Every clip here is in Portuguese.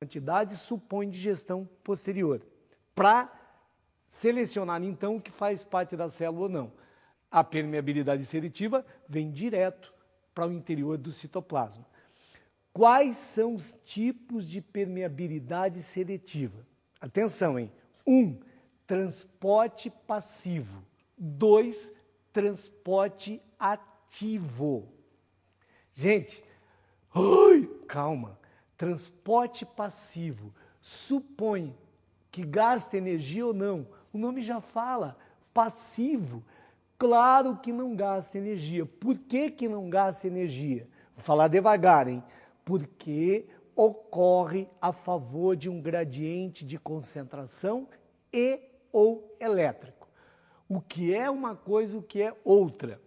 quantidade supõe digestão posterior, para selecionar então o que faz parte da célula ou não. A permeabilidade seletiva vem direto para o interior do citoplasma. Quais são os tipos de permeabilidade seletiva? Atenção, hein? 1. Transporte passivo. 2. Transporte ativo. Gente, calma. Transporte passivo supõe que gasta energia ou não. O nome já fala, passivo. Claro que não gasta energia. Por que que não gasta energia? Vou falar devagar, hein? Porque ocorre a favor de um gradiente de concentração e ou elétrico. O que é uma coisa, o que é outra.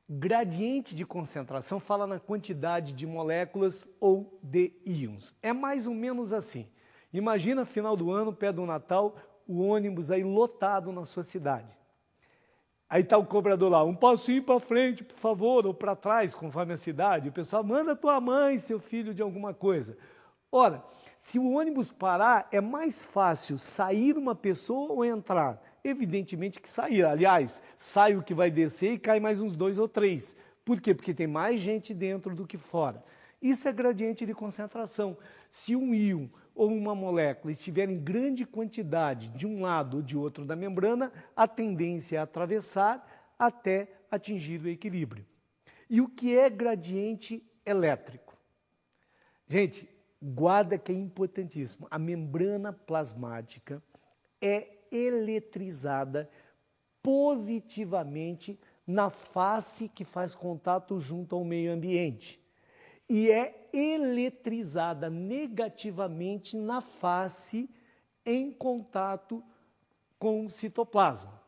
Gradiente de concentração fala na quantidade de moléculas ou de íons. É mais ou menos assim. Imagina, final do ano, perto do Natal, o ônibus aí lotado na sua cidade. Aí está o cobrador lá, um passinho para frente, por favor, ou para trás, conforme a cidade. O pessoal, manda tua mãe, seu filho de alguma coisa. Ora, se o ônibus parar, é mais fácil sair uma pessoa ou entrar? Evidentemente que sair. Aliás, sai o que vai descer e cai mais uns 2 ou 3. Por quê? Porque tem mais gente dentro do que fora. Isso é gradiente de concentração. Se um íon ou uma molécula estiver em grande quantidade de um lado ou de outro da membrana, a tendência é atravessar até atingir o equilíbrio. E o que é gradiente elétrico? Gente, guarda que é importantíssimo. A membrana plasmática é eletrizada positivamente na face que faz contato junto ao meio ambiente e é eletrizada negativamente na face em contato com o citoplasma.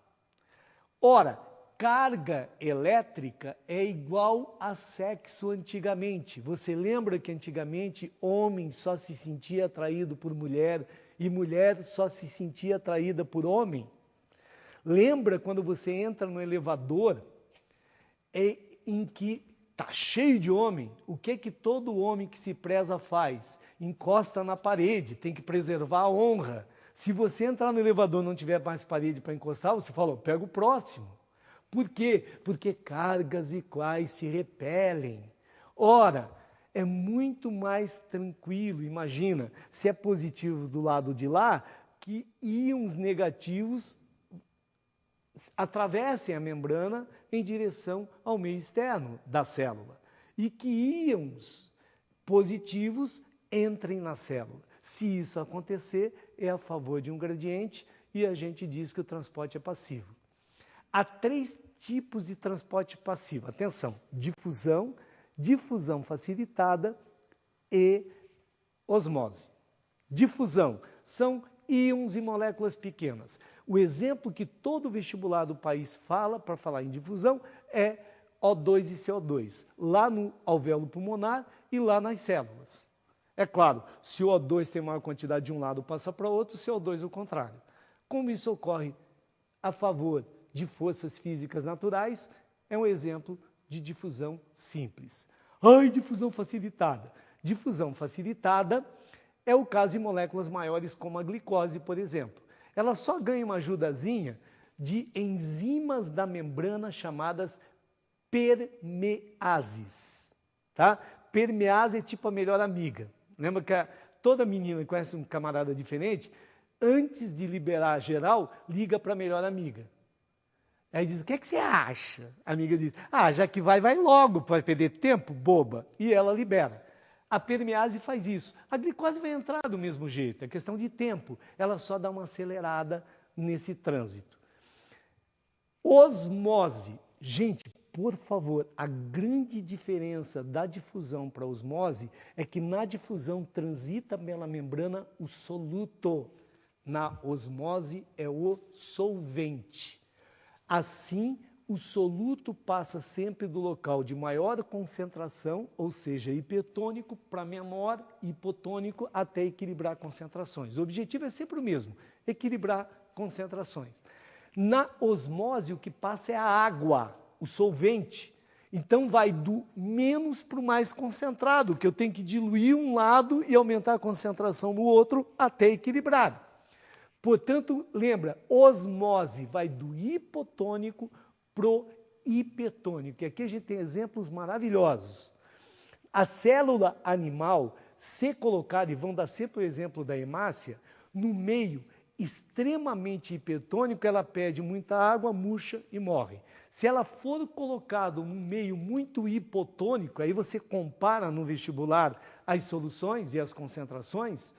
Ora, carga elétrica é igual a sexo antigamente. Você lembra que antigamente homem só se sentia atraído por mulher e mulher só se sentia atraída por homem? Lembra quando você entra no elevador em que está cheio de homem? O que todo homem que se preza faz? Encosta na parede, tem que preservar a honra. Se você entrar no elevador e não tiver mais parede para encostar, você fala, pega o próximo. Por quê? Porque cargas iguais se repelem. Ora, é muito mais tranquilo, imagina, se é positivo do lado de lá, que íons negativos atravessem a membrana em direção ao meio externo da célula e que íons positivos entrem na célula. Se isso acontecer, é a favor de um gradiente e a gente diz que o transporte é passivo. Há 3 tipos de transporte passivo. Atenção, difusão, difusão facilitada e osmose. Difusão são íons e moléculas pequenas. O exemplo que todo vestibular do país fala para falar em difusão é O2 e CO2, lá no alvéolo pulmonar e lá nas células. É claro, se o O2 tem maior quantidade de um lado, passa para o outro, o CO2 o contrário. Como isso ocorre a favor de forças físicas naturais, é um exemplo de difusão simples. Difusão facilitada. Difusão facilitada é o caso de moléculas maiores como a glicose, por exemplo. Ela só ganha uma ajudazinha de enzimas da membrana chamadas permeases. Tá? Permease é tipo a melhor amiga. Lembra que toda menina conhece um camarada diferente? Antes de liberar geral, liga para a melhor amiga. Aí diz, o que você acha? A amiga diz, já que vai logo, vai perder tempo, boba. E ela libera. A permease faz isso. A glicose vai entrar do mesmo jeito, é questão de tempo. Ela só dá uma acelerada nesse trânsito. Osmose. Gente, por favor, a grande diferença da difusão para a osmose é que na difusão transita pela membrana o soluto. Na osmose é o solvente. Assim, o soluto passa sempre do local de maior concentração, ou seja, hipertônico, para menor, hipotônico, até equilibrar concentrações. O objetivo é sempre o mesmo, equilibrar concentrações. Na osmose, o que passa é a água, o solvente. Então vai do menos para o mais concentrado, que eu tenho que diluir um lado e aumentar a concentração no outro até equilibrar. Portanto, lembra, osmose vai do hipotônico para o hipertônico. E aqui a gente tem exemplos maravilhosos. A célula animal, se colocada, e vão dar sempre o exemplo da hemácia, no meio extremamente hipertônico, ela perde muita água, murcha e morre. Se ela for colocada num meio muito hipotônico, aí você compara no vestibular as soluções e as concentrações,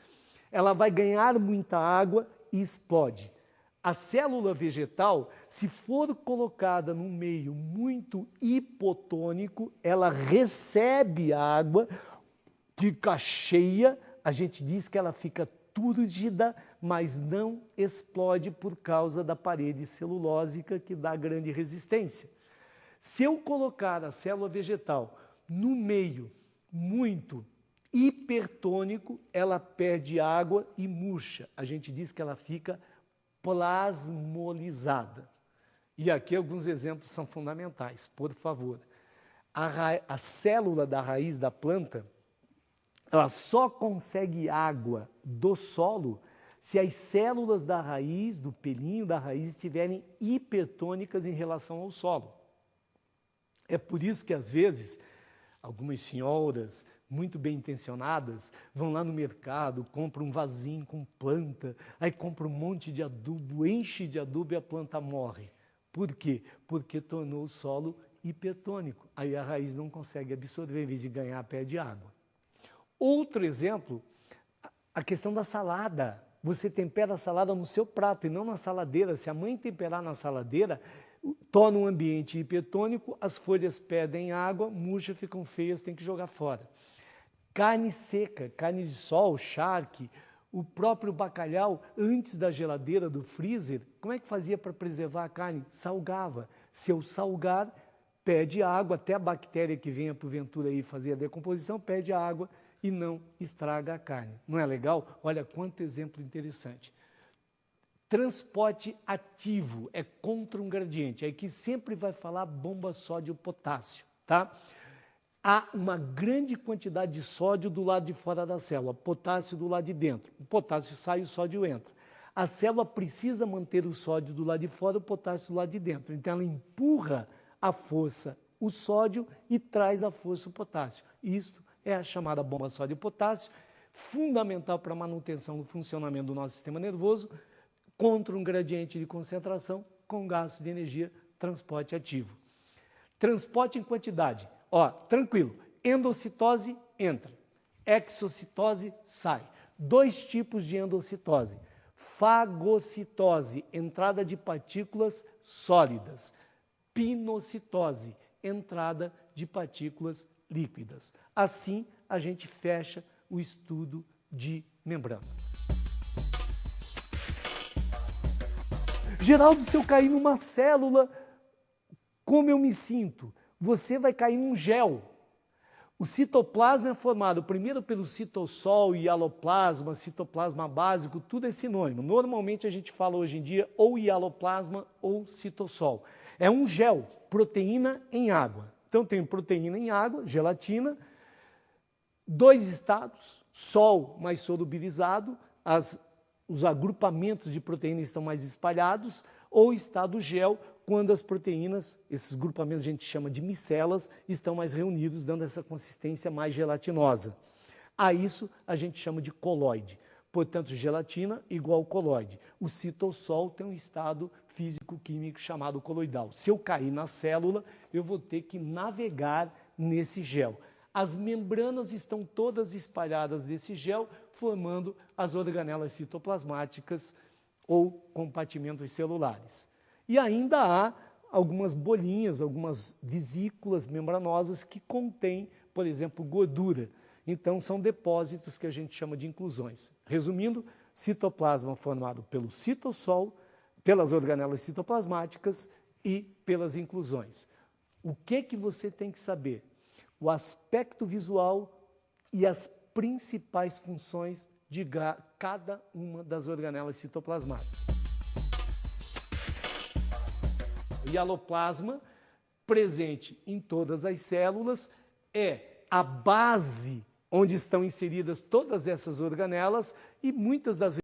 ela vai ganhar muita água e explode. A célula vegetal, se for colocada num meio muito hipotônico, ela recebe água, fica cheia, a gente diz que ela fica túrgida, mas não explode por causa da parede celulósica que dá grande resistência. Se eu colocar a célula vegetal no meio muito hipertônico, ela perde água e murcha. A gente diz que ela fica plasmolizada. E aqui alguns exemplos são fundamentais, por favor. A célula da raiz da planta, ela só consegue água do solo se as células da raiz, do pelinho da raiz, estiverem hipertônicas em relação ao solo. É por isso que, às vezes, algumas senhoras muito bem intencionadas vão lá no mercado, compram um vasinho com planta, aí compram um monte de adubo, enche de adubo e a planta morre. Por quê? Porque tornou o solo hipertônico. Aí a raiz não consegue absorver, em vez de ganhar, perde água. Outro exemplo, a questão da salada. Você tempera a salada no seu prato e não na saladeira. Se a mãe temperar na saladeira, torna um ambiente hipertônico, as folhas perdem água, murcham, ficam feias, tem que jogar fora. Carne seca, carne de sol, charque, o próprio bacalhau, antes da geladeira, do freezer, como é que fazia para preservar a carne? Salgava. Se eu salgar, perde água, até a bactéria que venha porventura aí fazer a decomposição, perde a água e não estraga a carne. Não é legal? Olha quanto exemplo interessante. Transporte ativo é contra um gradiente. Aqui sempre vai falar bomba sódio-potássio, tá? Há uma grande quantidade de sódio do lado de fora da célula, potássio do lado de dentro. O potássio sai, o sódio entra. A célula precisa manter o sódio do lado de fora, o potássio do lado de dentro. Então ela empurra à força o sódio e traz à força o potássio. Isto é a chamada bomba sódio-potássio, fundamental para a manutenção do funcionamento do nosso sistema nervoso, contra um gradiente de concentração com gasto de energia, transporte ativo. Transporte em quantidade. Ó, tranquilo, endocitose entra, exocitose sai. Dois tipos de endocitose. Fagocitose, entrada de partículas sólidas. Pinocitose, entrada de partículas líquidas. Assim, a gente fecha o estudo de membrana. Geraldo, se eu cair numa célula, como eu me sinto? Você vai cair num gel. O citoplasma é formado primeiro pelo citossol, hialoplasma, citoplasma básico, tudo é sinônimo. Normalmente a gente fala hoje em dia ou hialoplasma ou citossol. É um gel, proteína em água. Então tem proteína em água, gelatina, dois estados, sol mais solubilizado, os agrupamentos de proteína estão mais espalhados, ou estado gel, quando as proteínas, esses grupamentos a gente chama de micelas, estão mais reunidos, dando essa consistência mais gelatinosa. A isso a gente chama de coloide. Portanto, gelatina igual coloide. O citossol tem um estado físico-químico chamado coloidal. Se eu cair na célula, eu vou ter que navegar nesse gel. As membranas estão todas espalhadas desse gel, formando as organelas citoplasmáticas ou compartimentos celulares. E ainda há algumas bolinhas, algumas vesículas membranosas que contêm, por exemplo, gordura. Então, são depósitos que a gente chama de inclusões. Resumindo, citoplasma formado pelo citossol, pelas organelas citoplasmáticas e pelas inclusões. O que você tem que saber? O aspecto visual e as principais funções de cada uma das organelas citoplasmáticas. O hialoplasma presente em todas as células, é a base onde estão inseridas todas essas organelas e muitas das